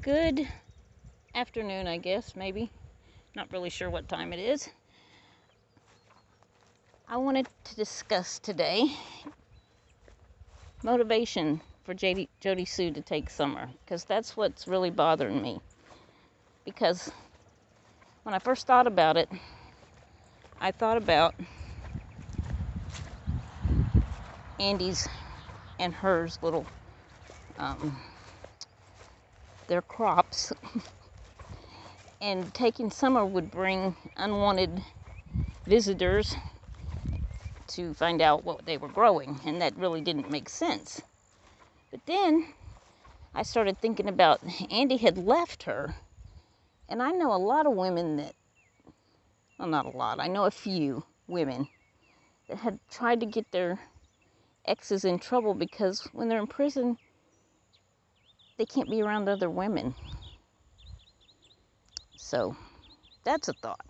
Good afternoon, I guess, maybe. Not really sure what time it is. I wanted to discuss today motivation for Jody Sue to take summer, because that's what's really bothering me. Because when I first thought about it, I thought about Andy's and hers little, their crops. And taking summer would bring unwanted visitors to find out what they were growing, and that really didn't make sense. But then I started thinking about Andy had left her, and I know a lot of women that, well, not a lot, I know a few women that had tried to get their exes in trouble because when they're in prison, they can't be around other women. So that's a thought.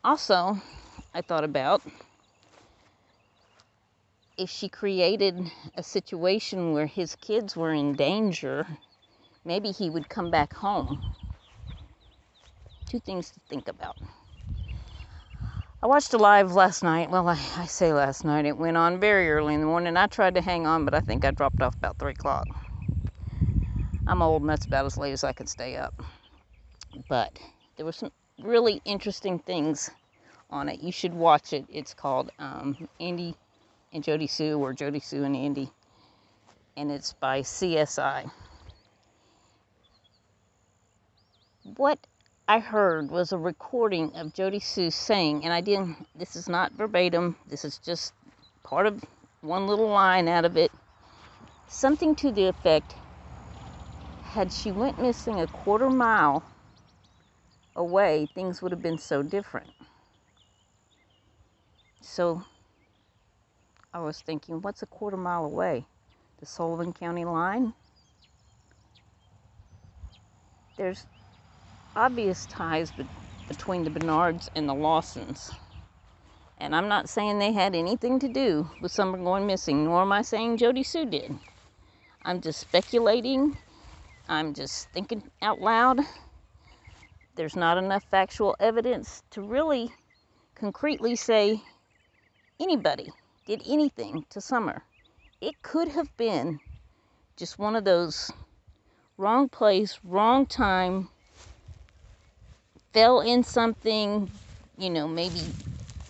Also, I thought about if she created a situation where his kids were in danger, maybe he would come back home. Two things to think about. I watched a live last night. Well, I say last night. It went on very early in the morning. I tried to hang on, but I think I dropped off about 3 o'clock. I'm old, and that's about as late as I could stay up. But there were some really interesting things on it. You should watch it. It's called Andy and Jody Sue, or Jody Sue and Andy. And it's by CSI. What I heard was a recording of Jody Sue saying, and this is not verbatim, this is just part of one little line out of it, something to the effect, had she went missing a quarter mile away, things would have been so different. So I was thinking, what's a quarter mile away? The Sullivan County line? There's obvious ties between the Bernards and the Lawsons. And I'm not saying they had anything to do with Summer going missing, nor am I saying Jody Sue did. I'm just speculating. I'm just thinking out loud. There's not enough factual evidence to really concretely say anybody did anything to Summer. It could have been just one of those wrong place, wrong time, fell in something, maybe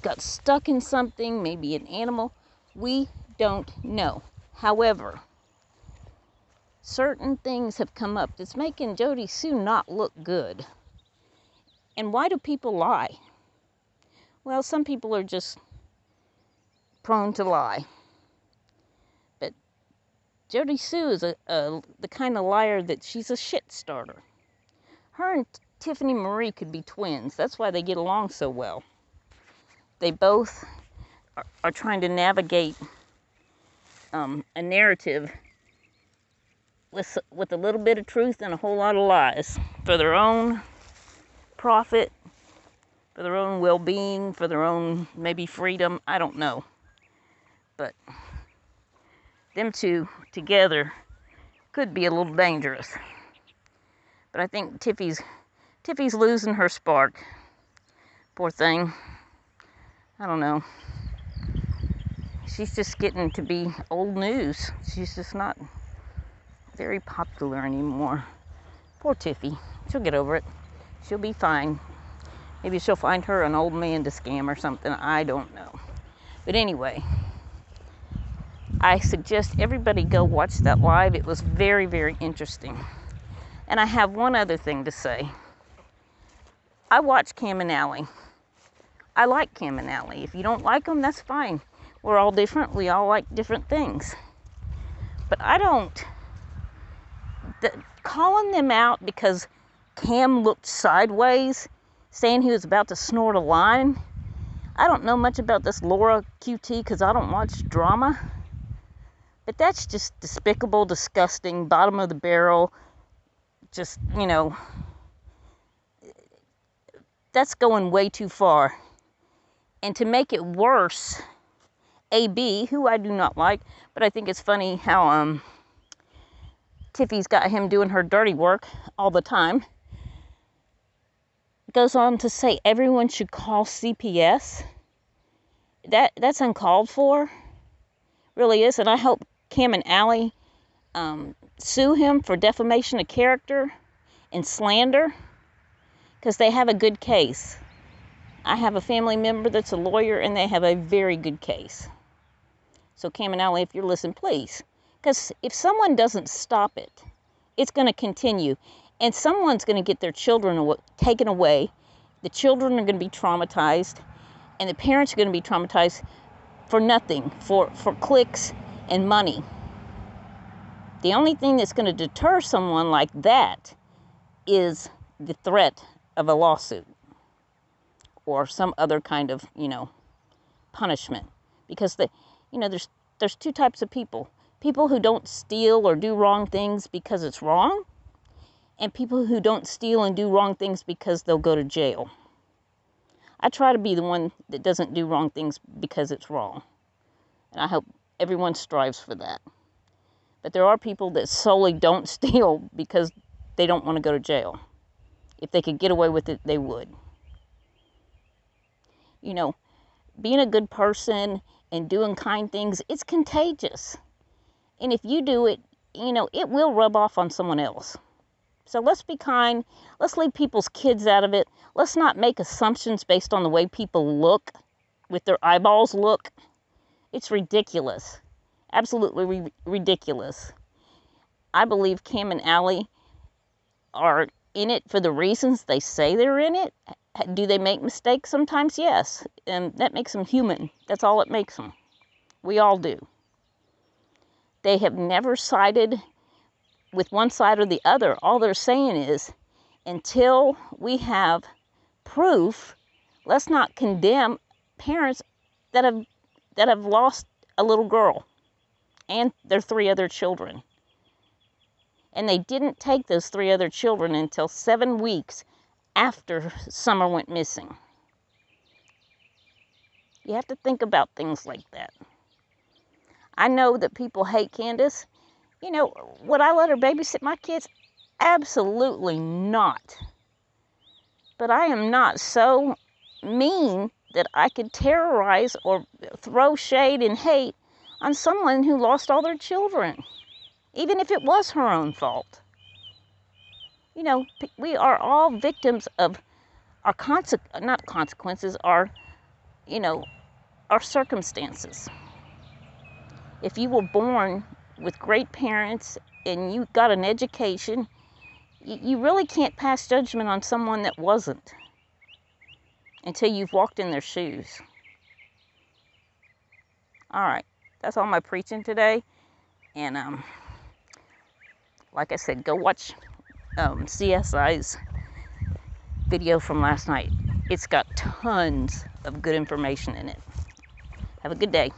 got stuck in something, maybe an animal. We don't know. However, certain things have come up that's making Jody Sue not look good. And why do people lie? Well, some people are just prone to lie. But Jody Sue is the kind of liar that she's a shit starter. Her and Tiffany Marie could be twins. That's why they get along so well. They both are trying to navigate a narrative with a little bit of truth and a whole lot of lies for their own profit, for their own well-being, for their own maybe freedom. I don't know. But them two together could be a little dangerous. But I think Tiffy's losing her spark. Poor thing. I don't know. She's just getting to be old news. She's just not very popular anymore. Poor Tiffy. She'll get over it. She'll be fine. Maybe she'll find her an old man to scam or something. I don't know. But anyway, I suggest everybody go watch that live. It was very, very interesting. And I have one other thing to say. I watch Cam and Allie. I like Cam and Allie. If you don't like them, that's fine. We're all different. We all like different things. But I don't. Calling them out because Cam looked sideways, saying he was about to snort a line. I don't know much about this Laura QT because I don't watch drama. But that's just despicable, disgusting, bottom of the barrel. Just, that's going way too far. And to make it worse, AB, who I do not like, but I think it's funny how Tiffy's got him doing her dirty work all the time. Goes on to say everyone should call CPS. That's uncalled for. Really is. And I hope Cam and Allie sue him for defamation of character and slander, because they have a good case. I have a family member that's a lawyer, and they have a very good case. So Cam and Allie, if you're listening, please. Because if someone doesn't stop it, it's going to continue. And someone's going to get their children taken away. The children are going to be traumatized. And the parents are going to be traumatized for nothing, for clicks and money. The only thing that's going to deter someone like that is the threat of a lawsuit or some other kind of, punishment. Because there's two types of people. People who don't steal or do wrong things because it's wrong, and people who don't steal and do wrong things because they'll go to jail. I try to be the one that doesn't do wrong things because it's wrong. And I hope everyone strives for that. But there are people that solely don't steal because they don't want to go to jail. If they could get away with it, they would. Being a good person and doing kind things, it's contagious. And if you do it, it will rub off on someone else. So let's be kind. Let's leave people's kids out of it. Let's not make assumptions based on the way people look, with their eyeballs look. It's ridiculous. Absolutely ridiculous. I believe Cam and Allie are in it for the reasons they say they're in it. Do they make mistakes sometimes? Yes. And that makes them human. That's all it makes them. We all do. They have never sided with one side or the other. All they're saying is, until we have proof, let's not condemn parents that have lost a little girl and their 3 other children. And they didn't take those 3 other children until 7 weeks after Summer went missing. You have to think about things like that. I know that people hate Candace. Would I let her babysit my kids? Absolutely not. But I am not so mean that I could terrorize or throw shade and hate on someone who lost all their children, even if it was her own fault. We are all victims of our our circumstances. If you were born with great parents and you got an education, you really can't pass judgment on someone that wasn't until you've walked in their shoes. All right, that's all my preaching today. And like I said, go watch CSI's video from last night. It's got tons of good information in it. Have a good day.